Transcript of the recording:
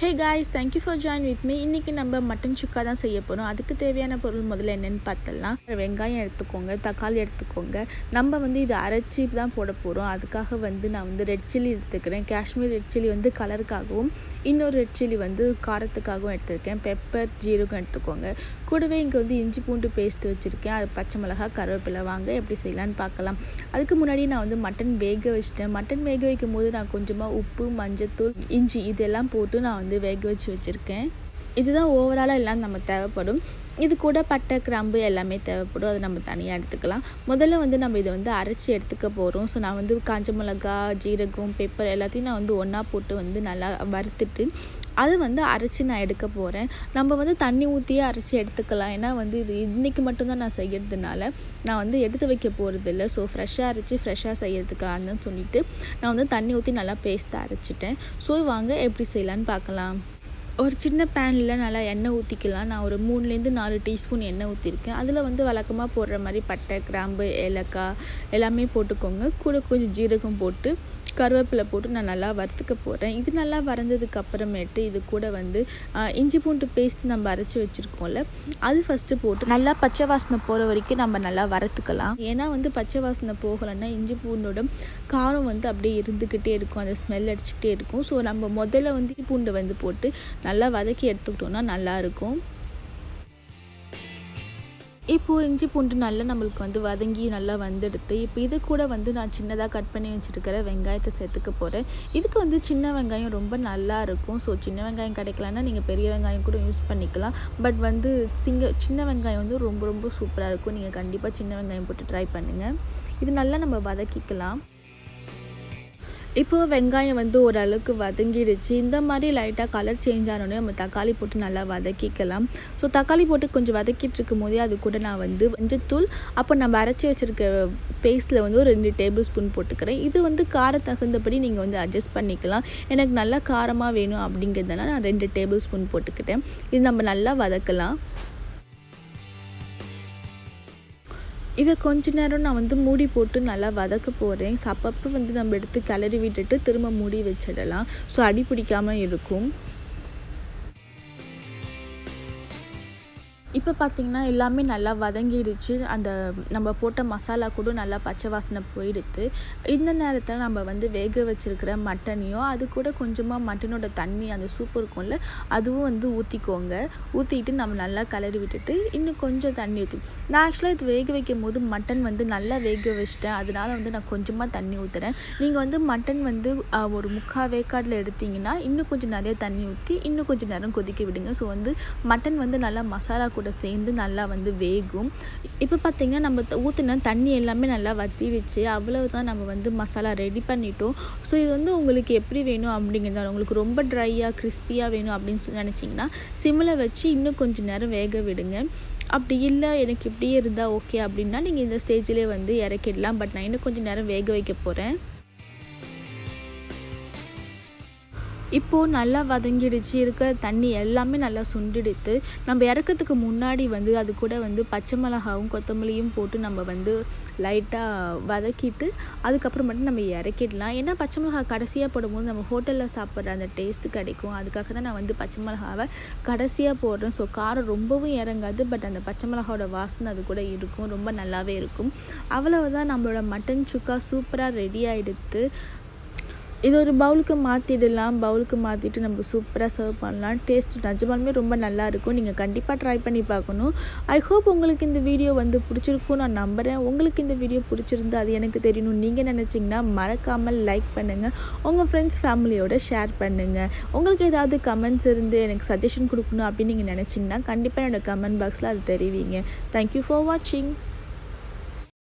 Hey guys, thank you for joining with me. இன்னைக்கு நம்ம mutton சுக்கா தான் செய்ய போறோம். அதுக்கு தேவையான பொருள் முதல்ல என்னன்னு பார்த்தலாம். வெங்காயம் எடுத்துக்கோங்க, தக்காளி எடுத்துக்கோங்க. நம்ம இது அரைச்சி தான் போட போறோம். அதுக்காக நான் ரெட் சில்லி எடுத்துக்கிறேன். காஷ்மீர் ரெட் சில்லி கலருக்காகவும், இன்னொரு ரெட் சில்லி காரத்துக்காகவும் எடுத்துருக்கேன். பெப்பர், ஜீரகம் எடுத்துக்கோங்க. கூடவே இங்கே இஞ்சி பூண்டு பேஸ்ட் வச்சுருக்கேன். அது பச்சை மிளகாய், கருவேப்பிலை. வாங்க எப்படி செய்யலான்னு பார்க்கலாம். அதுக்கு முன்னாடி நான் மட்டன் வேக வச்சிட்டேன். மட்டன் வேக வைக்கும் போது நான் கொஞ்சமாக உப்பு, மஞ்சத்தூள், இஞ்சி இதெல்லாம் போட்டு நான் வேக வச்சு வச்சுருக்கேன். இதுதான் ஓவராலாக எல்லாம் நம்ம தேவைப்படும். இது கூட பட்டை, கிராம்பு எல்லாமே தேவைப்படும். அதை நம்ம தனியாக எடுத்துக்கலாம். முதல்ல நம்ம இதை அரைச்சி எடுத்துக்க போகிறோம். ஸோ நான் காஞ்ச மிளகா, ஜீரகம், பெப்பர் எல்லாத்தையும் நான் ஒன்றா போட்டு நல்லா வறுத்துட்டு அது அரைச்சி நான் எடுக்க போகிறேன். நம்ம தண்ணி ஊற்றியே அரைச்சி எடுத்துக்கலாம். ஏன்னா இது இன்றைக்கி மட்டும்தான் நான் செய்கிறதுனால நான் எடுத்து வைக்க போகிறதில்ல. ஸோ ஃப்ரெஷ்ஷாக அரைச்சி ஃப்ரெஷ்ஷாக செய்கிறதுக்கான்னு சொல்லிவிட்டு நான் தண்ணி ஊற்றி நல்லா பேஸ்ட்டாக அரைச்சிட்டேன். ஸோ வாங்க எப்படி செய்யலான்னு பார்க்கலாம். ஒரு சின்ன பேனில் நல்லா எண்ணெய் ஊற்றிக்கலாம். நான் ஒரு 3-4 டீஸ்பூன் எண்ணெய் ஊற்றிருக்கேன். அதில் வழக்கமாக போடுற மாதிரி பட்டை, கிராம்பு, ஏலக்காய் எல்லாமே போட்டுக்கோங்க. கூட கொஞ்சம் ஜீரகம் போட்டு, கருவேப்பிலை போட்டு நான் நல்லா வறுத்துக்க போகிறேன். இது நல்லா வறந்ததுக்கு அப்புறமேட்டு இது கூட இஞ்சி பூண்டு பேஸ்ட் நம்ம அரைச்சி வச்சுருக்கோம்ல, அது ஃபஸ்ட்டு போட்டு நல்லா பச்சை வாசனை போகிற வரைக்கும் நம்ம நல்லா வறுத்துக்கலாம். ஏன்னா பச்சை வாசனை போகலைன்னா இஞ்சி பூண்டோட காரம் அப்படியே இருந்துக்கிட்டே இருக்கும், அந்த ஸ்மெல் அடிச்சுக்கிட்டே இருக்கும். ஸோ நம்ம முதல்ல இஞ்சி பூண்டு போட்டு நல்லா வதக்கி எடுத்துக்கிட்டோம்னா நல்லாயிருக்கும். இப்போது இஞ்சி பூண்டு நல்லா நம்மளுக்கு வதங்கி நல்லா வந்துடுது. இப்போ இது கூட நான் சின்னதாக கட் பண்ணி வச்சுருக்கிற வெங்காயத்தை சேர்த்துக்க போகிறேன். இதுக்கு சின்ன வெங்காயம் ரொம்ப நல்லா இருக்கும். ஸோ சின்ன வெங்காயம் கிடைக்கலன்னா நீங்கள் பெரிய வெங்காயம் கூட யூஸ் பண்ணிக்கலாம். பட் சின்ன வெங்காயம் ரொம்ப ரொம்ப சூப்பராக இருக்கும். நீங்கள் கண்டிப்பாக சின்ன வெங்காயம் போட்டு ட்ரை பண்ணுங்கள். இது நல்லா நம்ம வதக்கிக்கலாம். இப்போது வெங்காயம் ஓரளவுக்கு வதங்கிடுச்சு. இந்த மாதிரி லைட்டாக கலர் சேஞ்ச் ஆனோடனே நம்ம தக்காளி போட்டு நல்லா வதக்கிக்கலாம். ஸோ தக்காளி போட்டு கொஞ்சம் வதக்கிட்டு இருக்கும் போதே அது கூட நான் மஞ்சத்தூள், அப்போ நம்ம அரைச்சி வச்சுருக்க பேஸ்ட்டில் ஒரு 2 டேபிள் ஸ்பூன் போட்டுக்கிறேன். இது காரம் தகுந்தபடி நீங்கள் அட்ஜஸ்ட் பண்ணிக்கலாம். எனக்கு நல்லா காரமாக வேணும் அப்படிங்கிறதுனால நான் 2 டேபிள் ஸ்பூன் போட்டுக்கிட்டேன். இது நம்ம நல்லா வதக்கலாம். இதை கொஞ்ச நேரம் நான் மூடி போட்டு நல்லா வதக்க போகிறேன். அப்பப்போ நம்ம எடுத்து கிளறி விட்டுட்டு திரும்ப மூடி வச்சிடலாம். ஸோ அடி பிடிக்காமல் இருக்கும். இப்போ பார்த்திங்கன்னா எல்லாமே நல்லா வதங்கிடுச்சு. அந்த நம்ம போட்ட மசாலா கூட நல்லா பச்சை வாசனை போயிடுது. இந்த நேரத்தில் நம்ம வேக வச்சுருக்கிற மட்டனையும் அது கூட கொஞ்சமாக மட்டனோட தண்ணி, அந்த சூப்பு இருக்கும்ல, அதுவும் ஊற்றிக்கோங்க. ஊற்றிட்டு நம்ம நல்லா கிளறி விட்டுட்டு இன்னும் கொஞ்சம் தண்ணி ஊற்றி, நான் ஆக்சுவலாக இது வேக வைக்கும் போது மட்டன் நல்லா வேக வச்சிட்டேன். அதனால் நான் கொஞ்சமாக தண்ணி ஊற்றுறேன். நீங்கள் மட்டன் ஒரு 3/4 வேக்காடில் எடுத்திங்கன்னா இன்னும் கொஞ்சம் நிறைய தண்ணி ஊற்றி இன்னும் கொஞ்சம் நேரம் கொதிக்க விடுங்க. ஸோ மட்டன் நல்லா மசாலா கூட சேர்ந்து நல்லா வேகும். இப்போ பார்த்திங்கன்னா நம்ம ஊற்றின தண்ணி எல்லாமே நல்லா வற்றிடுச்சு. அவ்வளவுதான், நம்ம மசாலா ரெடி பண்ணிட்டோம். ஸோ இது உங்களுக்கு எப்படி வேணும் அப்படிங்கிறதால, உங்களுக்கு ரொம்ப ட்ரையாக கிறிஸ்பியாக வேணும் அப்படின்னு நினச்சிங்கன்னா சிம்மில் வச்சு இன்னும் கொஞ்சம் நேரம் வேக விடுங்க. அப்படி இல்லை எனக்கு இப்படியே இருந்தால் ஓகே அப்படின்னா நீங்கள் இந்த ஸ்டேஜிலே இறக்கிடலாம். பட் நான் இன்னும் கொஞ்சம் நேரம் வேக வைக்க போகிறேன். இப்போது நல்லா வதங்கிடுச்சு. இருக்க தண்ணி எல்லாமே நல்லா சுண்டிடுத்து. நம்ம இறக்கிறதுக்கு முன்னாடி அது கூட பச்சை மிளகாவும் கொத்தமல்லியும் போட்டு நம்ம லைட்டாக வதக்கிட்டு அதுக்கப்புறம் மட்டும் நம்ம இறக்கிடலாம். ஏன்னா பச்சை மிளகா கடைசியாக போடும்போது நம்ம ஹோட்டலில் சாப்பிட்ற அந்த டேஸ்ட்டு கிடைக்கும். அதுக்காக தான் நான் பச்சை மிளகாவை கடைசியாக போடுறேன். ஸோ காரம் ரொம்பவும் இறங்காது. பட் அந்த பச்சை மிளகாவோட வாசனை அது கூட இருக்கும், ரொம்ப நல்லாவே இருக்கும். அவ்வளவுதான், நம்மளோட மட்டன் சுக்கா சூப்பராக ரெடி ஆகிடுது. இது ஒரு பவுலுக்கு மாற்றிடலாம். பவுலுக்கு மாற்றிட்டு நம்ம சூப்பராக சர்வ் பண்ணலாம். டேஸ்ட் நிஜமாலுமே ரொம்ப நல்லாயிருக்கும். நீங்கள் கண்டிப்பாக ட்ரை பண்ணி பார்க்கணும். ஐ ஹோப் உங்களுக்கு இந்த வீடியோ பிடிச்சிருக்கும் நான் நம்புகிறேன். உங்களுக்கு இந்த வீடியோ பிடிச்சிருந்து அது எனக்கு தெரியணும் நீங்கள் நினச்சிங்கன்னா மறக்காமல் லைக் பண்ணுங்கள். உங்கள் ஃப்ரெண்ட்ஸ் ஃபேமிலியோட ஷேர் பண்ணுங்கள். உங்களுக்கு ஏதாவது கமெண்ட்ஸ் இருந்து எனக்கு சஜஷன் கொடுக்கணும் அப்படின்னு நீங்கள் நினச்சிங்கன்னா கண்டிப்பாக என்னோடய கமெண்ட் பாக்ஸில் அது தெரிவிங்க. தேங்க்யூ ஃபார் வாட்சிங்.